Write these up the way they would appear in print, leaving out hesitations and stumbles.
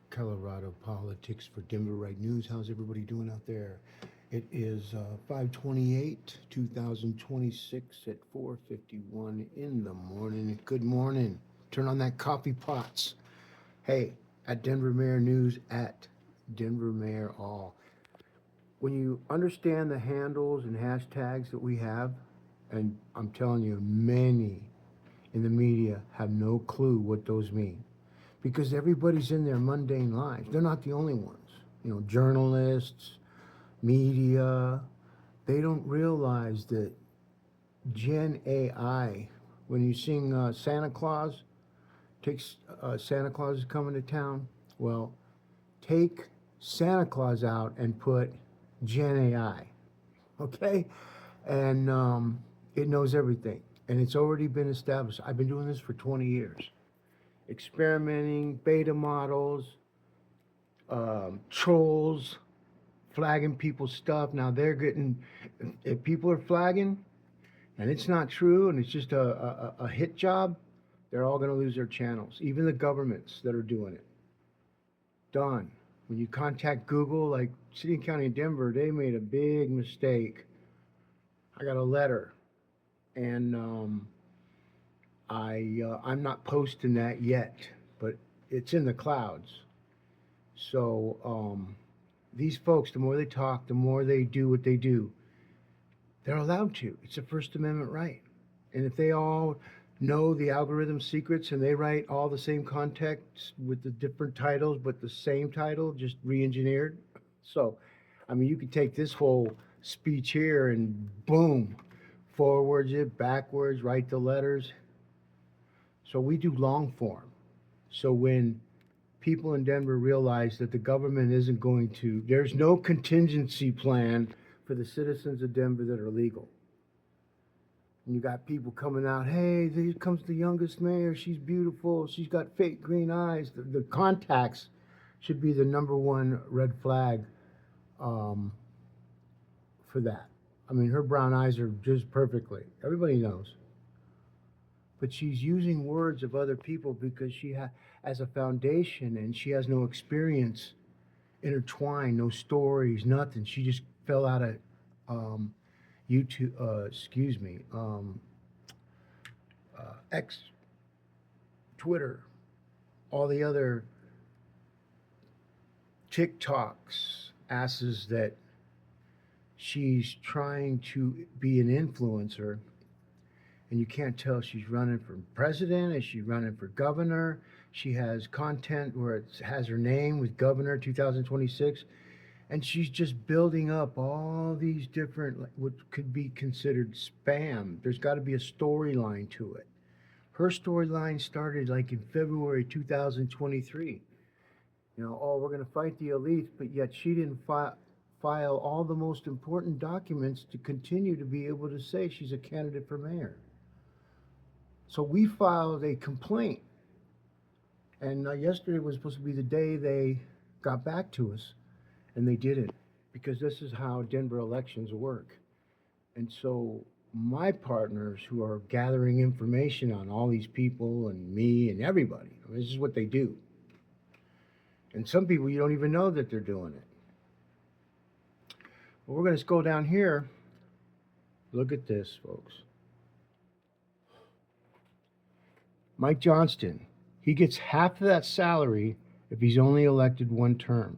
Colorado politics for Denverite News. How's everybody doing out there? It is 528, 2026 at 4:51 in the morning. Good morning. Turn on that coffee pots. Hey, at Denver Mayor News at Denver Mayor All. When you understand the handles and hashtags that we have, and I'm telling you, many in the media have no clue what those mean because everybody's in their mundane lives. They're not the only ones. Journalists, media, they don't realize that Gen AI, when you sing Santa Claus, takes Santa Claus is coming to town. Well, take Santa Claus out and put Gen AI, okay? And it knows everything. And it's already been established. I've been doing this for 20 years, experimenting, beta models, trolls, flagging people's stuff. Now they're getting, if people are flagging and it's not true and it's just a hit job, they're all going to lose their channels. Even the governments that are doing it. Done. When you contact Google, like City and County of Denver, they made a big mistake. I got a letter, and I'm not posting that yet, but it's in the clouds. So these folks, the more they talk, the more they do what they do. They're allowed to. It's a First Amendment right. And if they all know the algorithm secrets and they write all the same context with the different titles, but the same title, just re-engineered. So, I mean, you could take this whole speech here and boom, forwards it, backwards, write the letters. So we do long form. So when people in Denver realize that the government isn't going to, there's no contingency plan for the citizens of Denver that are legal. And you got people coming out, hey, here comes the youngest mayor. She's beautiful. She's got fake green eyes. The contacts should be the number one red flag um, for that. I mean, her brown eyes are just perfectly. Everybody knows. But she's using words of other people because she has as a foundation and she has no experience intertwined, no stories, nothing. She just fell out of YouTube, X, Twitter, all the other TikToks, asses that she's trying to be an influencer. And you can't tell she's running for president, is she running for governor? She has content where it has her name with governor 2026. And she's just building up all these different, what could be considered spam. There's got to be a storyline to it. Her storyline started like in February 2023. Oh, we're going to fight the elites, but yet she didn't file all the most important documents to continue to be able to say she's a candidate for mayor. So we filed a complaint. And yesterday was supposed to be the day they got back to us, and they didn't, because this is how Denver elections work. And so my partners who are gathering information on all these people and me and everybody, I mean, this is what they do. And some people you don't even know that they're doing it. But we're going to go down here. Look at this, folks. Mike Johnston, he gets half of that salary if he's only elected one term.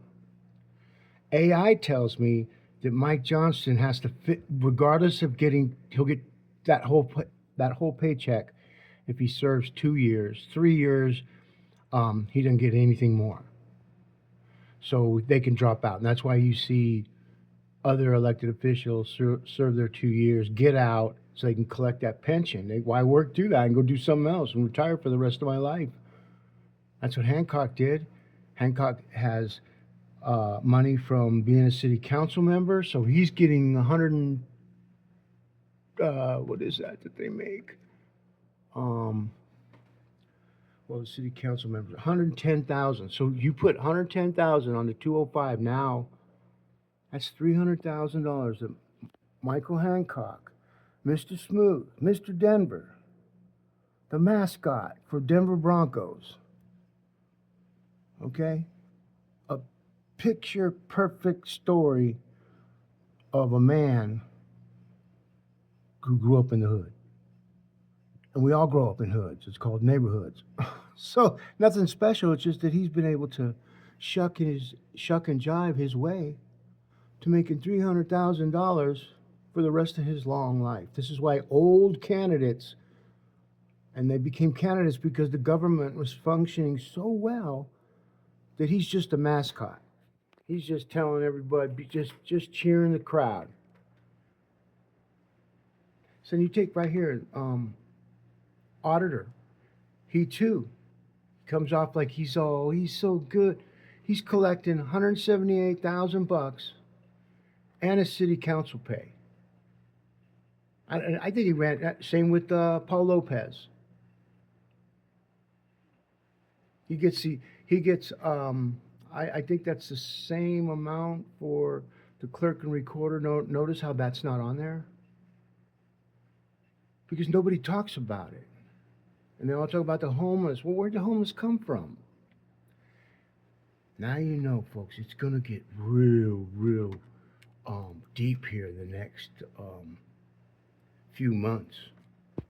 AI tells me that Mike Johnston has to fit, regardless of he'll get that whole paycheck if he serves 2 years, 3 years. He doesn't get anything more. So they can drop out, and that's why you see other elected officials serve their 2 years, get out, so they can collect that pension. Why work through that and go do something else and retire for the rest of my life? That's what Hancock did. Hancock has money from being a city council member, so he's getting 100 and what is that they make? Well, the city council members, 110,000. So you put 110,000 on the 205 now. That's $300,000 that Michael Hancock, Mr. Smooth, Mr. Denver, the mascot for Denver Broncos. Okay? a picture perfect story of a man who grew up in the hood. And we all grow up in hoods. It's called neighborhoods. So nothing special. It's just that he's been able to shuck and jive his way to making $300,000 for the rest of his long life. This is why old candidates, and they became candidates because the government was functioning so well that he's just a mascot. He's just telling everybody, just cheering the crowd. So you take right here, auditor. He too comes off like he's so good. He's collecting 178,000 bucks and a city council pay. I think he ran same with Paul Lopez. He gets I think that's the same amount for the clerk and recorder. Notice how that's not on there because nobody talks about it. And they all talk about the homeless. Well, where'd the homeless come from? Now you know, folks, it's going to get real deep here the next few months.